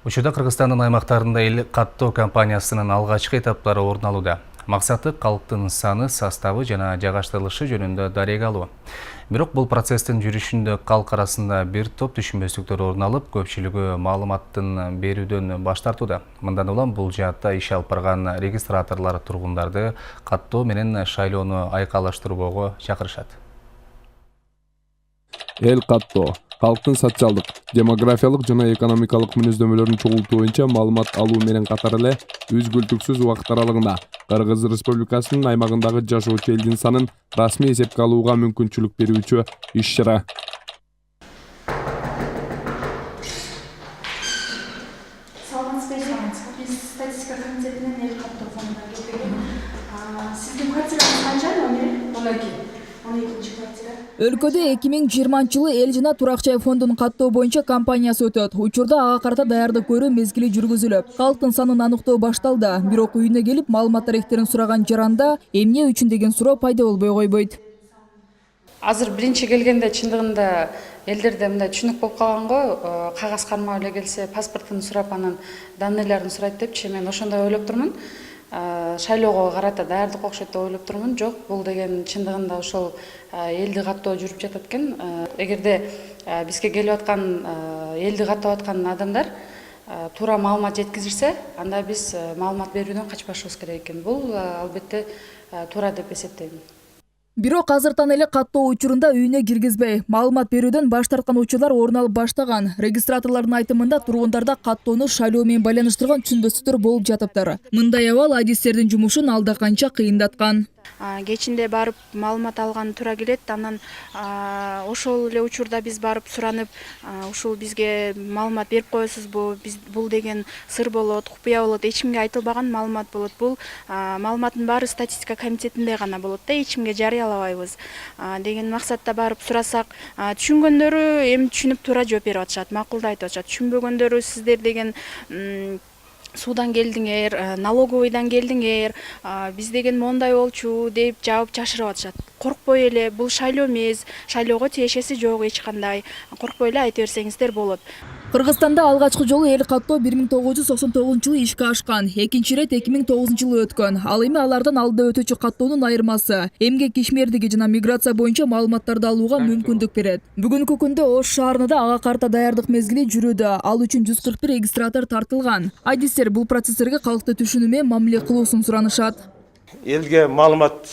Учурда Кыргызстандын аймактарында эл каттоо компаниясынын алгачкы этаптары орун алууда. Максаты калктын саны, составы жана жайгаштырылышы жөнүндө дарега алуу. Бирок бул процесстин жүрүшүндө калк арасында бир топ түшүнбөстүктөр орун алып, көпчүлүгү маалыматтын берүүдөн баш тартууда. Мындан улам бул жаатта иш алып барган регистраторлор тургундарды каттоо менен шайлоону айкалаштырбоого чакырышат. Эл каттоо калктын социалдык, демографиялык жана экономикалык мүнөздөмөлөрүн чогултуу боюнча маалымат алуу менен катар эле үзгүлтүксүз убакыт аралыгында Кыргыз Республикасынын аймагындагы жашоочу элдин санын расмий эсепке алууга мүмкүнчүлүк берүүчү иш-чара. Статистика комитетинен эл каттоо фондунан келген. Сиздин квартираңыз канча номери? 12-квартира. Өлкөдө 2020-жылы эл жана турак жай фондунун каттоо боюнча кампаниясы өтөт. Учурда ага карата даярдык көрүү мезгили жүргүзүлүп, калктын санын аныктоо башталды. Бирок үйүнө келип маалымат даректерин сураган жаранда эмне үчүн деген суроо пайда болбой койбойт. Азыр биринчи келгенде чындыгында элдерде мындай түшүнүк болуп калганго, кагаз кармап эле келсе паспортун сурап анан данныйларын сурайт депчи. Мен ошондой ойлоп турмун. Шайлоого карата даярдык окшойт деп ойлоп турмун. Жок, бул деген чындыгында ошол элди каттоо жүрүп жатат экен. Эгерде бизге келип аткан элди каттап аткан адамдар туура маалымат жеткизирсе, анда биз маалымат берүүдөн качпашыбыз керек экен. Бул албетте туура деп эсептейм. Бирок азыртан эле каттоо учурунда үйүнө киргизбей, маалымат берүүдөн баш тарткан учурлар орун алып баштаган. Регистраторлордун айтымында тургундарда каттоону шайлоо менен байланыштырган түшүнбөстүктөр болуп жатыптыр. Мындай абал адистердин жумушун алда канча кыйындаткан. Кечинде барып маалымат алган туура келет. Анан ошол эле учурда биз барып суранып, ушул бизге маалымат берип коесузбу? Бул деген сыр болот, купуя болот, эч кимге айтылбаган маалымат болот. Бул маалыматтын баары статистика комитетинде гана болот да, эч кимге жарыялабайбыз деген максатта барып сурасак, түшүнгөндөрү эми түшүнүп туура жооп берип атышат, макулду айтып атышат. Түшүнбөгөндөрү сиздер деген суудан келдиңер, налоговойдан келдиңер, биз деген мондай болчу деп жаап жашырып атышат. Коркпой эле, бул шайлоо эмес, шайлоого тиешеси жок эч кандай. Коркпой эле айта берсеңиздер болот. Кыргызстанда алгачкы жолу эл каттоо 1999-жылы ишке ашкан, экинчи ирет 2009-жылы өткөн. Ал эми алардан алдыда өтүүчү каттоонун айырмасы эмгек ишмердиги жана миграция боюнча маалыматтарды алууга мүмкүндүк берет. Бүгүнкү күндө Ош шаарында ага карта даярдык мезгили жүрүүдө. Ал үчүн 141 регистратор тартылган. Адистер бул процесстерге калкты түшүнүү менен мамиле кылуусун суранышат. Элге маалымат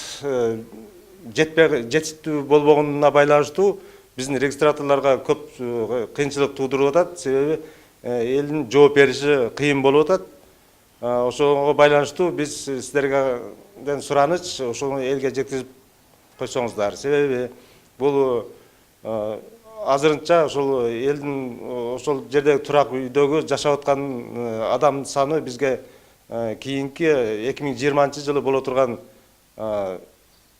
жетиштүү болбогонуна байланыштуу биздин регистраторлорго көп кыйынчылык туудуруп атат. Себеби элдин жооп бериши кыйын болуп атат. Ошого байланыштуу биз сиздерден сураныч, ошону элге жеткизип койсоңуздар. Себеби бул азырынча ошол элдин ошол жерде турак үйдөгү жашап аткан адам саны бизге кийинки 2020-жылы боло турган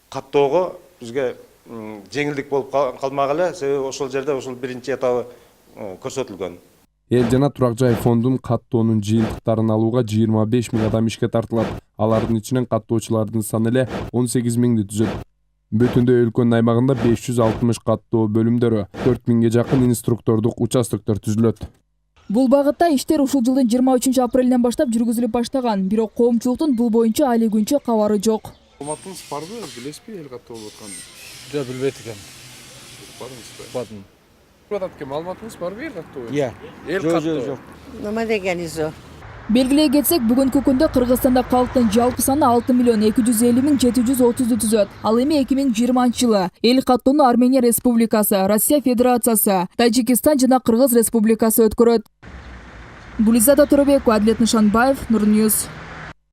каттоого бизге жеңилдик болуп калмак эле. Себеби ошол жерде ошол биринчи этабы көрсөтүлгөн. Эл жана турак жай фондунун каттоонун жыйынтыктарын алууга 25 000 адам ишке тартылат. Алардын ичинен каттоочулардын саны эле 18 000 түзөт. Бүтүндө өлкөнүн аймагында 560 каттоо бөлүмдөрү, 4000-ге жакын инструктордук участоктор түзүлөт. Бул багытта иштер ушул жылдын 23 апрелинен баштап жүргүзүлүп баштаган, бирок коомчулуктун бул боюнча али күнчө кабары жок. Маалыматыңыз барбы, билесизби эл каттоо болуп атканын? Жок, билбейт экем. Барыңызбы? Бардым. Маалыматыңыз барбы эл каттоо? Эл каттоо. жок. Нема дегениз о? Белгилей кетсек, бүгүнкү күндө Кыргызстанда калктын жалпы саны 6.250.730 түзөт. Ал эми 2020-жылы эл каттоону Армения Республикасы, Россия Федерациясы, Тажикистан жана Кыргыз Республикасы өткөрөт. Булизада Торобекова, Адлет Нышанбаев, Нур Ньюс.